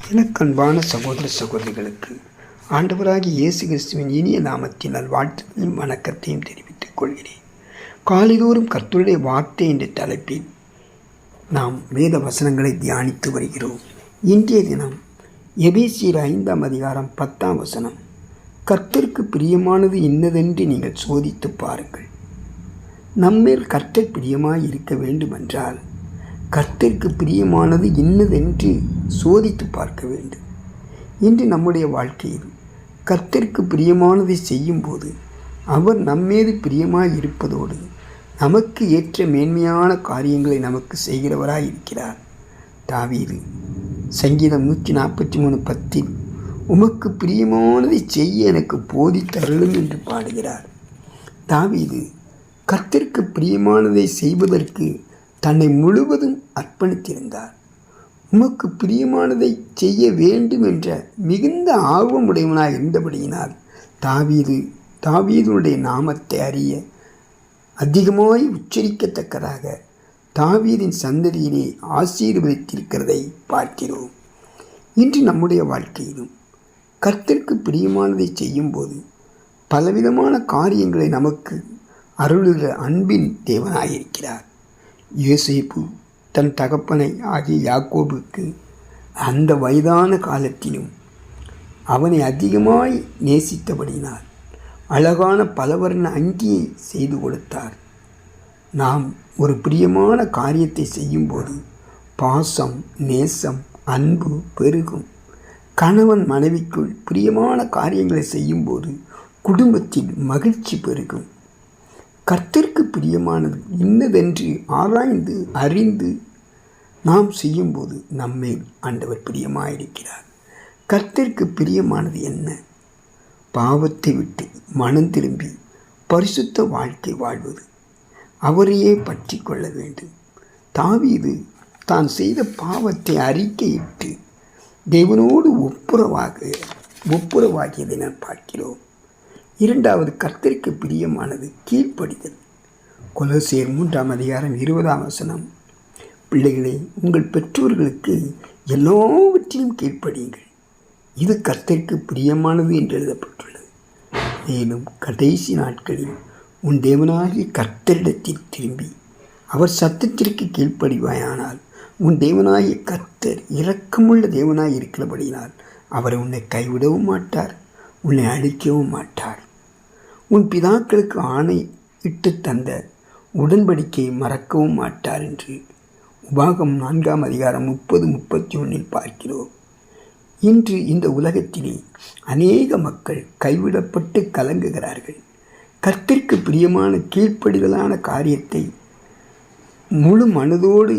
எனக்கு அன்பான சகோதர சகோதரிகளுக்கு ஆண்டவராகிய இயேசு கிறிஸ்துவின் இனிய நாமத்தினால் வாழ்த்துக்களையும் வணக்கத்தையும் தெரிவித்துக் கொள்கிறேன். காலைதோறும் கர்த்தருடைய வார்த்தை என்ற தலைப்பில் நாம் வேத வசனங்களை தியானித்து வருகிறோம். இன்றைய தினம் எபேசியர் 5ஆம் அதிகாரம் 10ஆம் வசனம். கர்த்தருக்கு பிரியமானது இன்னதென்று நீங்கள் சோதித்து பாருங்கள். நம்மேல் கர்த்தர் பிரியமாய் இருக்க வேண்டுமென்றால் கர்த்தருக்கு பிரியமானது இன்னதென்று சோதித்து பார்க்க வேண்டும். இன்று நம்முடைய வாழ்க்கையில் கர்த்தருக்கு பிரியமானதை செய்யும்போது அவர் நம்மீது பிரியமாய் இருப்பதோடு நமக்கு ஏற்ற மேன்மையான காரியங்களை நமக்கு செய்கிறவராய் இருக்கிறார். தாவீது சங்கீதம் 143:10 உமக்கு பிரியமானதை செய்ய எனக்கு போதித்தருளும் என்று பாடுகிறார். தாவீது கர்த்தருக்கு பிரியமானதை செய்வதற்கு தன்னை முழுவதும் அர்ப்பணித்திருந்தார். உமக்கு பிரியமானதை செய்ய வேண்டும் என்ற மிகுந்த ஆர்வமுடையவனாய் இருந்தபடியினால் தாவீதுடைய நாமத்தை அறிய அதிகமாய் உச்சரிக்கத்தக்கதாக தாவீதின் சந்ததியிலே ஆசீர்வதித்திருக்கிறதை பார்க்கிறோம். இன்று நம்முடைய வாழ்க்கையிலும் கர்த்தருக்கு பிரியமானதை செய்யும்போது பலவிதமான காரியங்களை நமக்கு அருளுகிற அன்பின் தேவனாயிருக்கிறார். யோசேப்பு தன் தகப்பனை ஆகிய யாக்கோபுக்கு அந்த வயதான காலத்திலும் அவனை அதிகமாய் நேசித்தபடினால் அழகான பலவர்ண அங்கியை செய்து கொடுத்தார். நாம் ஒரு பிரியமான காரியத்தை செய்யும்போது பாசம், நேசம், அன்பு பெருகும். கணவன் மனைவிக்குள் பிரியமான காரியங்களை செய்யும்போது குடும்பத்தில் மகிழ்ச்சி பெருகும். கர்த்தருக்கு பிரியமானது இன்னதென்று ஆராய்ந்து அறிந்து நாம் செய்யும்போது நம்மேல் ஆண்டவர் பிரியமாயிருக்கிறார். கர்த்தருக்கு பிரியமானது என்ன? பாவத்தை விட்டு மனம் திரும்பி பரிசுத்த வாழ்க்கை வாழ்வது, அவரையே பற்றி கொள்ள வேண்டும். தாவீது தான் செய்த பாவத்தை அறிக்கையிட்டு தேவனோடு ஒப்புரவாகியதை நாம் பார்க்கிறோம். இரண்டாவது, கர்த்தருக்கு பிரியமானது கீழ்ப்படிதல். கொலோசியர் 3ஆம் அதிகாரம் 20ஆம் வசனம். பிள்ளைகளே, உங்கள் பெற்றோர்களுக்கு எல்லாவற்றிலும் கீழ்ப்படியுங்கள், இது கர்த்தருக்கு பிரியமானது என்று எழுதப்பட்டுள்ளது. மேலும் கடைசி நாட்களில் உன் தேவனாகிய கர்த்தரிடத்தில் திரும்பி அவர் சத்தத்திற்கு கீழ்ப்படிவாயானால் உன் தேவனாகிய கர்த்தர் இரக்கமுள்ள தேவனாய் இருக்கிறபடியினால் அவரை உன்னை கைவிடவும் மாட்டார், உன்னை அழிக்கவும் மாட்டார். உன் பிதாக்களுக்கு ஆணை இட்டு தந்த உடன்படிக்கையை மறக்கவும் மாட்டார் என்று உபாகம் 4ஆம் அதிகாரம் 30-31 பார்க்கிறோம். இன்று இந்த உலகத்திலே அநேக மக்கள் கைவிடப்பட்டு கலங்குகிறார்கள். கர்த்தருக்கு பிரியமான கீழ்ப்படிதலான காரியத்தை முழு மனதோடு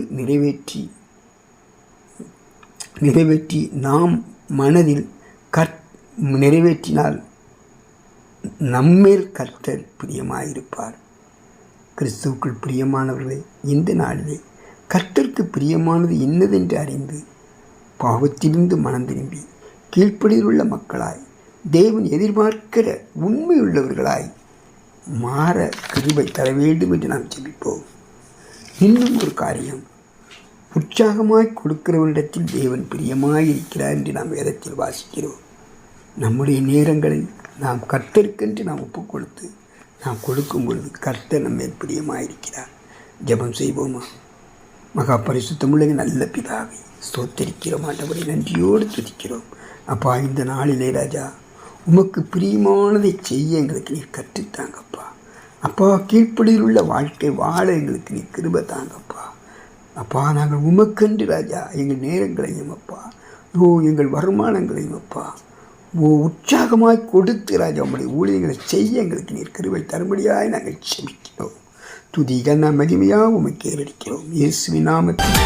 நிறைவேற்றி நாம் மனதில் நிறைவேற்றினால் நம்மேல் கர்த்தர் பிரியமாயிருப்பார். கிறிஸ்துவுக்குள் பிரியமானவர்களே, இந்த நாளிலே கர்த்தருக்கு பிரியமானது இன்னதென்று அறிந்து பாவத்திலிருந்து மனம் திரும்பி கீழ்ப்படியிலுள்ள மக்களாய் தேவன் எதிர்பார்க்கிற உண்மையுள்ளவர்களாய் மாற கிருபை தர வேண்டும் என்று நாம் ஜெபிப்போம். இன்னும் ஒரு காரியம், உற்சாகமாய் கொடுக்கிறவரிடத்தில் தேவன் பிரியமாயிருக்கிறார் என்று நாம் வேதத்தில் வாசிக்கிறோம். நம்முடைய நேரங்களை நாம் கர்த்தருக்கென்று நாம் ஒப்புக் கொடுத்து நாம் கொடுக்கும் பொழுது கர்த்தர் நம்ம பிரியமாயிருக்கிறார். ஜெபம் செய்வோமா? மகா பரிசுத்தமுள்ள நல்ல பிதாவை ஸ்தோத்தரிக்கிறோம். ஆண்டவரை நன்றியோடு துதிக்கிறோம். அப்பா, இந்த நாளிலே ராஜா உமக்கு பிரியமானதை செய்ய எங்களுக்கு நீர் கற்றுத்தாங்கப்பா. அப்பா, கீழ்ப்படியில் உள்ள வாழ்க்கை வாழ எங்களுக்கு நீர் கிருபை தாங்கப்பா. அப்பா, நாங்கள் உமக்கென்று ராஜா எங்கள் நேரங்களையும் அப்பா, எங்கள் வருமானங்களையும் அப்பா உற்சாகமாய் கொடுத்து ராஜா உங்களுடைய ஊழியர்களை செய்ய எங்களுக்கு நீர் கிருபை தரும்படியாய் நாங்கள் செபிக்கிறோம். துதி கன மகிமையாக உமக்கு ஏறடிக்கிறோம். இயேசுவின் நாமத்தில்